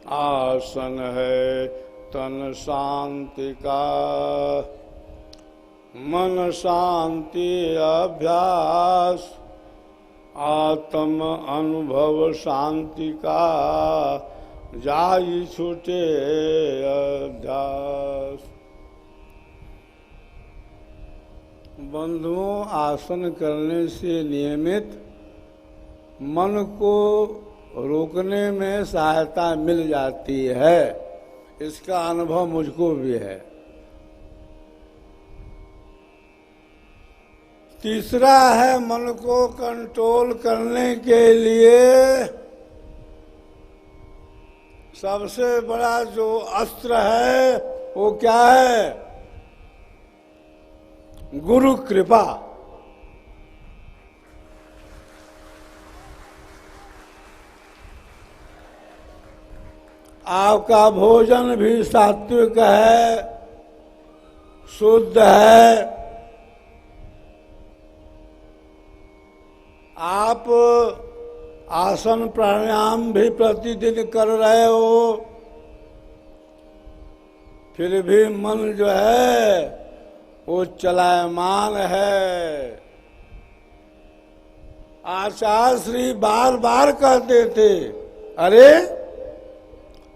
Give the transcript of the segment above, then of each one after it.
आसन है तन शांति का, मन शांति अभ्यास, आत्म अनुभव शांति का, जाई छूटे अध्यास। बंधुओं, आसन करने से नियमित मन को रोकने में सहायता मिल जाती है। इसका अनुभव मुझको भी है। तीसरा है, मन को कंट्रोल करने के लिए सबसे बड़ा जो अस्त्र है वो क्या है? गुरु कृपा। आपका भोजन भी सात्विक है, शुद्ध है। आप आसन प्राणायाम भी प्रतिदिन कर रहे हो, फिर भी मन जो है वो चलायमान है। आचार्य श्री बार बार कहते थे, अरे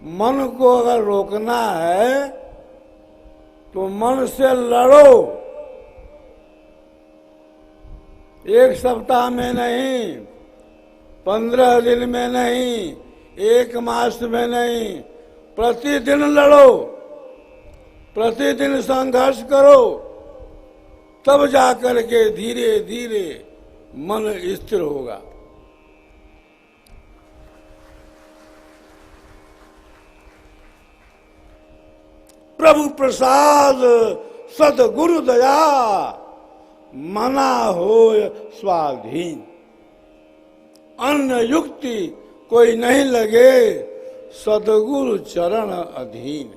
मन को अगर रोकना है तो मन से लड़ो। एक सप्ताह में नहीं, 15 दिन में नहीं, 1 मास में नहीं, प्रतिदिन लड़ो, प्रतिदिन संघर्ष करो, तब जाकर के धीरे धीरे मन स्थिर होगा। प्रभु प्रसाद सद्गुरु दया, मना होय स्वाधीन। अन्य युक्ति कोई नहीं लगे, सद्गुरु चरण अधीन।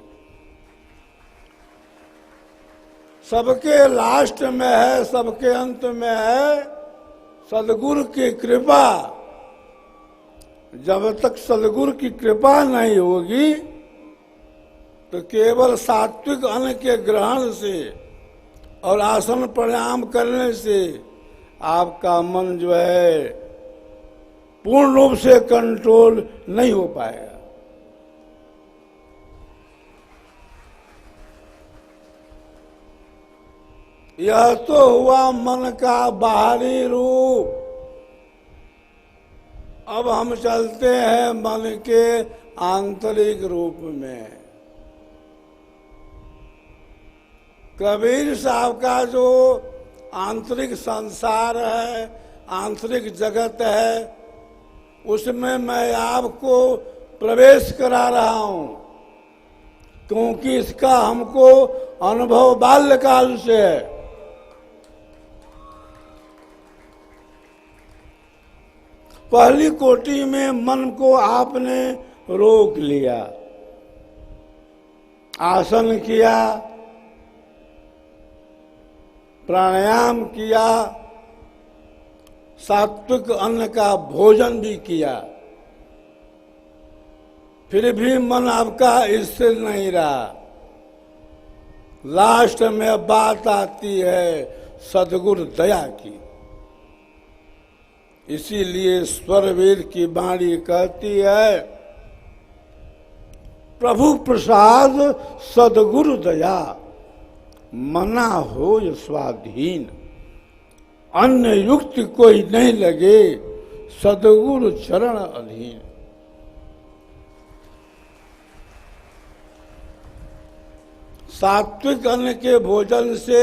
सबके लास्ट में है, सबके अंत में है सद्गुरु की कृपा। जब तक सद्गुरु की कृपा नहीं होगी तो केवल सात्विक अन्न के ग्रहण से और आसन प्राणायाम करने से आपका मन जो है पूर्ण रूप से कंट्रोल नहीं हो पाएगा। यह तो हुआ मन का बाहरी रूप। अब हम चलते हैं मन के आंतरिक रूप में। कबीर साहब का जो आंतरिक संसार है, आंतरिक जगत है, उसमें मैं आपको प्रवेश करा रहा हूं, क्योंकि इसका हमको अनुभव बाल्यकाल से है। पहली कोटि में मन को आपने रोक लिया, आसन किया, प्राणायाम किया, सात्विक अन्न का भोजन भी किया, फिर भी मन आपका स्थिर नहीं रहा। लास्ट में बात आती है सद्गुरु दया की। इसीलिए स्वरवेद की वाणी कहती है, प्रभु प्रसाद सद्गुरु दया, मना होय स्वाधीन। अन्य युक्ति कोई नहीं लगे, सद्गुरु चरण अधीन। सात्विक अन्न के भोजन से,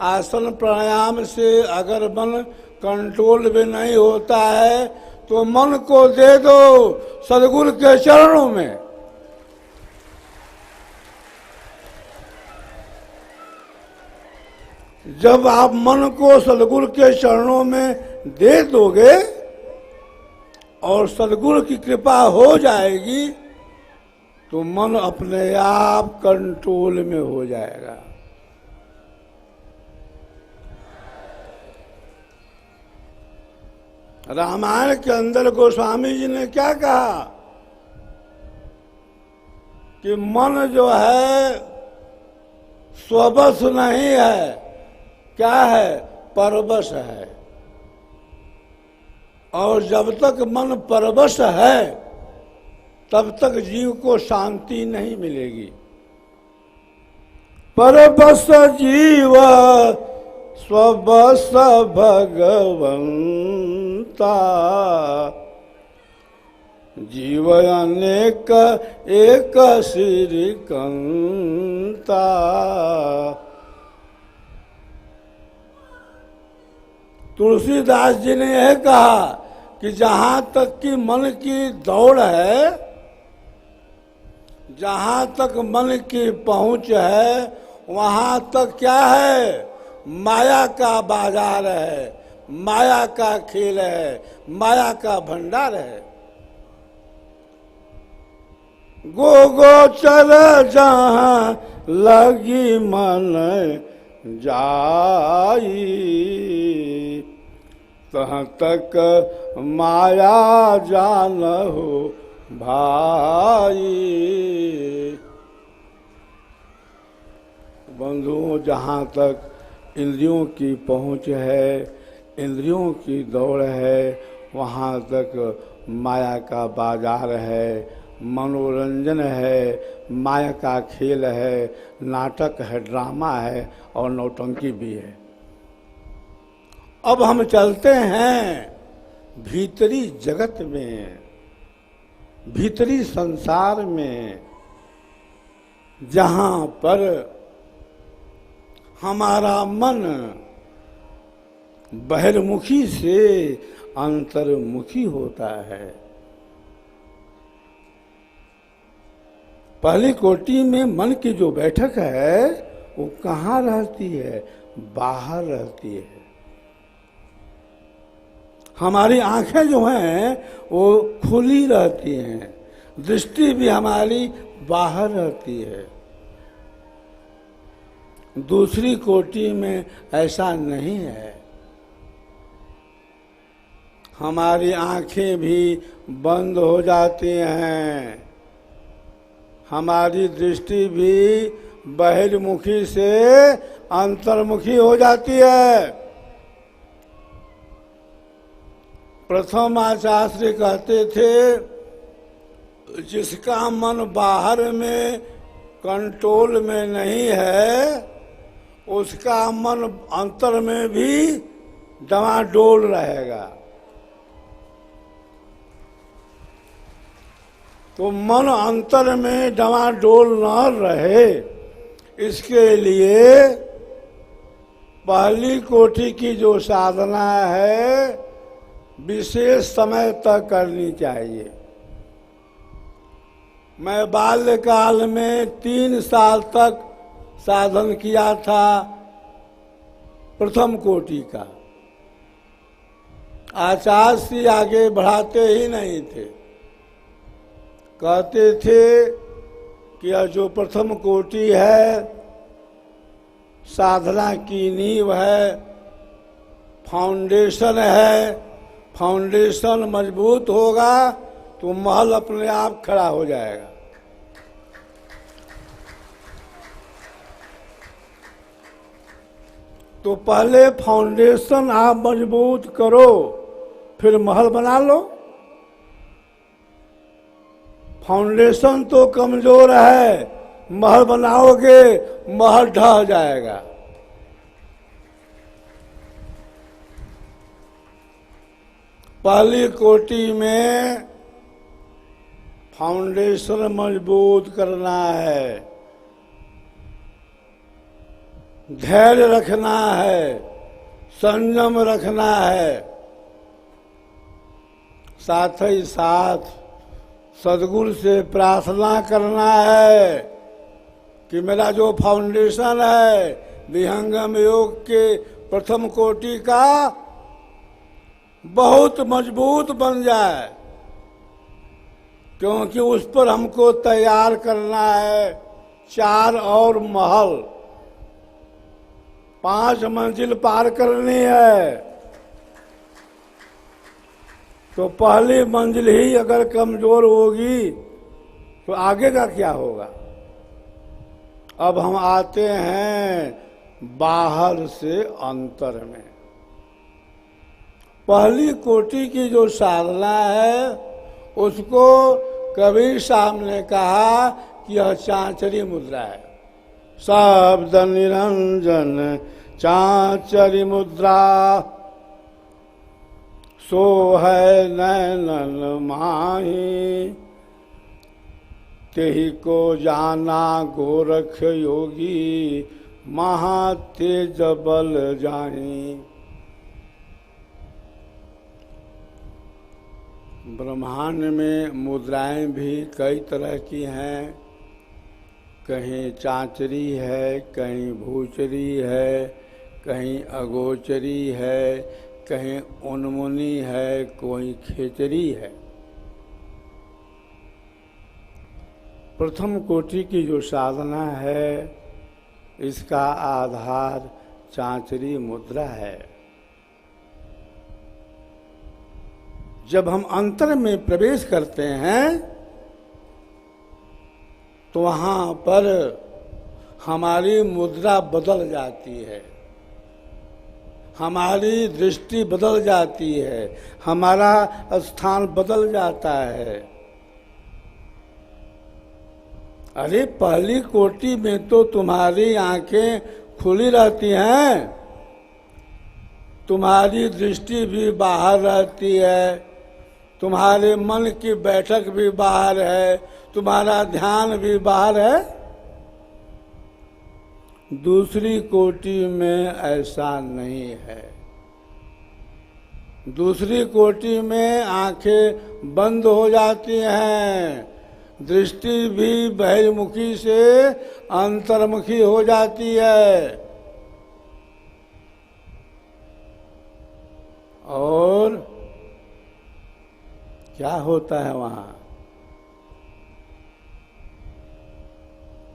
आसन प्राणायाम से अगर मन कंट्रोल में नहीं होता है तो मन को दे दो सद्गुरु के चरणों में। जब आप मन को सद्गुरु के चरणों में दे दोगे और सद्गुरु की कृपा हो जाएगी तो मन अपने आप कंट्रोल में हो जाएगा। रामायण के अंदर गोस्वामी जी ने क्या कहा? कि मन जो है स्वबस नहीं है, क्या है? परवश है। और जब तक मन परवश है तब तक जीव को शांति नहीं मिलेगी। परवश जीव स्वबस भगवंता, जीव अनेक एक श्रीकंता। तुलसीदास जी ने यह कहा कि जहां तक कि मन की दौड़ है, जहां तक मन की पहुंच है, वहां तक क्या है? माया का बाजार है, माया का खेल है, माया का भंडार है। गो गोचर जहां लगी मन जाई, तहाँ तक माया जानहु भाई। बंधुओं, जहाँ तक इंद्रियों की पहुँच है, इंद्रियों की दौड़ है, वहाँ तक माया का बाजार है, मनोरंजन है, माया का खेल है, नाटक है, ड्रामा है और नौटंकी भी है। अब हम चलते हैं भीतरी जगत में, भीतरी संसार में, जहाँ पर हमारा मन बहिर्मुखी से अंतर्मुखी होता है। पहली कोटि में मन की जो बैठक है वो कहाँ रहती है? बाहर रहती है। हमारी आंखें जो हैं वो खुली रहती हैं, दृष्टि भी हमारी बाहर रहती है। दूसरी कोटि में ऐसा नहीं है। हमारी आंखें भी बंद हो जाती हैं, हमारी दृष्टि भी बहिर्मुखी से अंतर्मुखी हो जाती है। प्रथम आचार्य कहते थे, जिसका मन बाहर में कंट्रोल में नहीं है, उसका मन अंतर में भी डमाडोल रहेगा। तो मन अंतर में डमाडोल न रहे, इसके लिए पहली कोटि की जो साधना है विशेष समय तक करनी चाहिए। मैं बाल्यकाल में 3 साल तक साधन किया था प्रथम कोटि का। आचार्य से आगे बढ़ाते ही नहीं थे, कहते थे कि यह जो प्रथम कोटि है साधना की नींव है, फाउंडेशन है, फाउंडेशन मजबूत होगा तो महल अपने आप खड़ा हो जाएगा। तो पहले फाउंडेशन आप मजबूत करो, फिर महल बना लो। फाउंडेशन तो कमजोर है, महल बनाओगे महल ढह जाएगा। पहली कोटि में फाउंडेशन मजबूत करना है, धैर्य रखना है, संयम रखना है, साथ ही साथ सद्गुरु से प्रार्थना करना है कि मेरा जो फाउंडेशन है विहंगम योग के प्रथम कोटि का बहुत मजबूत बन जाए, क्योंकि उस पर हमको तैयार करना है 4 और महल, 5 मंजिल पार करनी है। तो पहली मंजिल ही अगर कमजोर होगी तो आगे का क्या होगा? अब हम आते हैं बाहर से अंतर में। पहली कोटि की जो साधना है उसको कबीर साहब ने कहा कि यह चांचरी मुद्रा है। शब्द निरंजन चांचरी मुद्रा, सो है नैनन माही, तेहि को जाना गोरख योगी, महातेज बल जाही। ब्रह्मांड में मुद्राएं भी कई तरह की हैं। कहीं चांचरी है, कहीं भूचरी है, कहीं अगोचरी है, कहीं उन्मुनी है, कोई खेचरी है। प्रथम कोटि की जो साधना है इसका आधार चांचरी मुद्रा है। जब हम अंतर में प्रवेश करते हैं तो वहां पर हमारी मुद्रा बदल जाती है, हमारी दृष्टि बदल जाती है, हमारा स्थान बदल जाता है। अरे पहली कोटि में तो तुम्हारी आंखें खुली रहती हैं, तुम्हारी दृष्टि भी बाहर रहती है, तुम्हारे मन की बैठक भी बाहर है, तुम्हारा ध्यान भी बाहर है। दूसरी कोटि में ऐसा नहीं है। दूसरी कोटि में आंखें बंद हो जाती हैं, दृष्टि भी बहिर्मुखी से अंतर्मुखी हो जाती है। और क्या होता है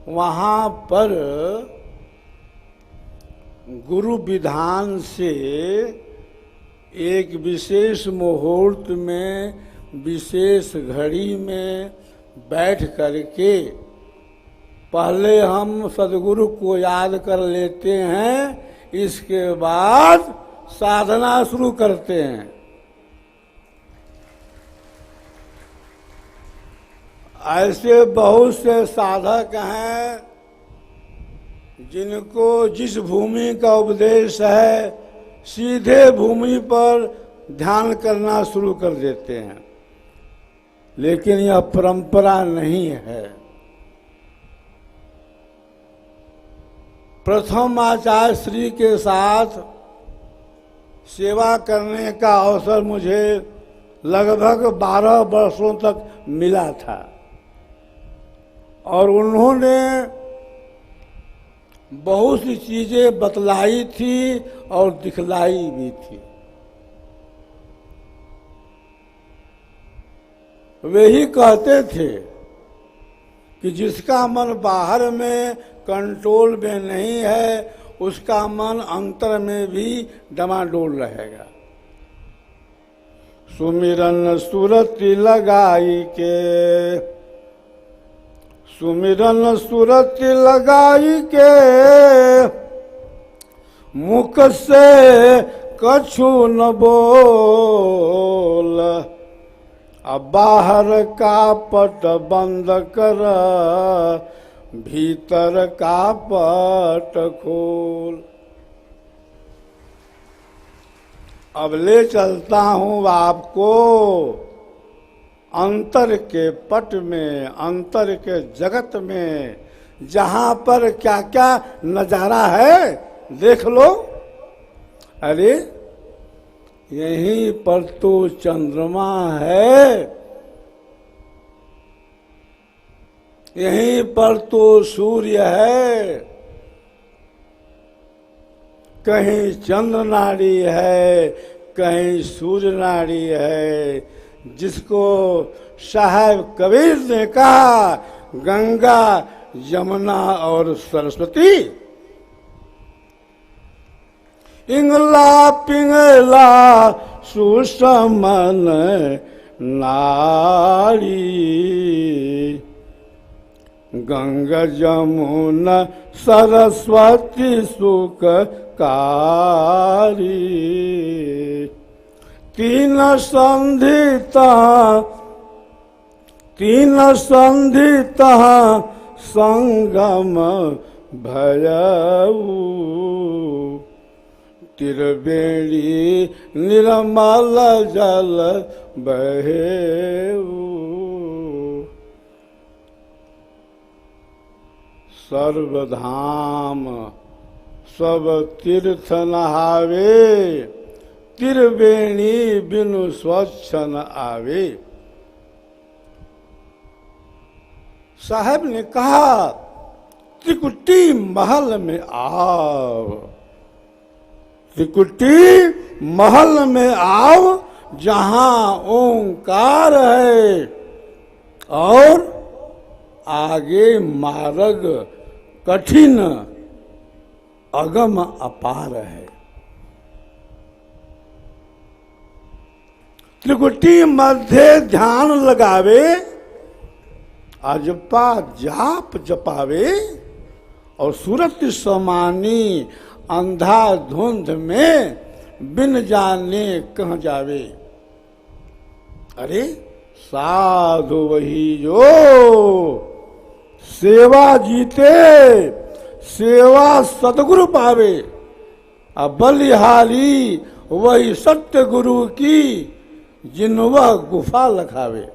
वहां पर गुरु विधान से एक विशेष मुहूर्त में, विशेष घड़ी में बैठ करके पहले हम सदगुरु को याद कर लेते हैं, इसके बाद साधना शुरू करते हैं। ऐसे बहुत से साधक हैं जिनको जिस भूमि का उपदेश है सीधे भूमि पर ध्यान करना शुरू कर देते हैं, लेकिन यह परंपरा नहीं है। प्रथम आचार्य श्री के साथ सेवा करने का अवसर मुझे लगभग 12 वर्षों तक मिला था और उन्होंने बहुत सी चीजें बतलाई थी और दिखलाई भी थी। वे ही कहते थे कि जिसका मन बाहर में कंट्रोल में नहीं है उसका मन अंतर में भी डमाडोल रहेगा। सुमिरन सुरति लगाई के, सुमिरन सुरति लगाई के, मुख से कछु न बोल, अब बाहर का पट बंद कर, भीतर का पट खोल। अब ले चलता हूँ आपको अंतर के पट में, अंतर के जगत में, जहां पर क्या क्या नजारा है देख लो। अरे यहीं पर तो चंद्रमा है, यहीं पर तो सूर्य है, कहीं चंद्र नाड़ी है, कहीं सूर्य नाड़ी है, जिसको साहब कबीर ने कहा गंगा यमुना और सरस्वती। इंगला पिंगला सुषमन नारी, गंगा जमुना सरस्वती सुखकारी। तीन संधि तहाँ संगम भयऊ। त्रिवेणी निर्मल जल बहेऊ। सर्वधाम सब तीर्थ नहावे, त्रिवेणी बिनु स्वच्छ न आवे। साहब ने कहा त्रिकुटी महल में आओ, त्रिकुटी महल में आओ जहां ओंकार है और आगे मार्ग कठिन अगम अपार है। त्रिकुटी मध्य ध्यान लगावे, अजपा जाप जपावे और सूरत समानी अंधा धुंध में बिन जाने कहाँ जावे। अरे साधु वही जो सेवा जीते, सेवा सतगुरु पावे। अब बलिहारी वही सत्य गुरु की जिनवा गुफा लखावे।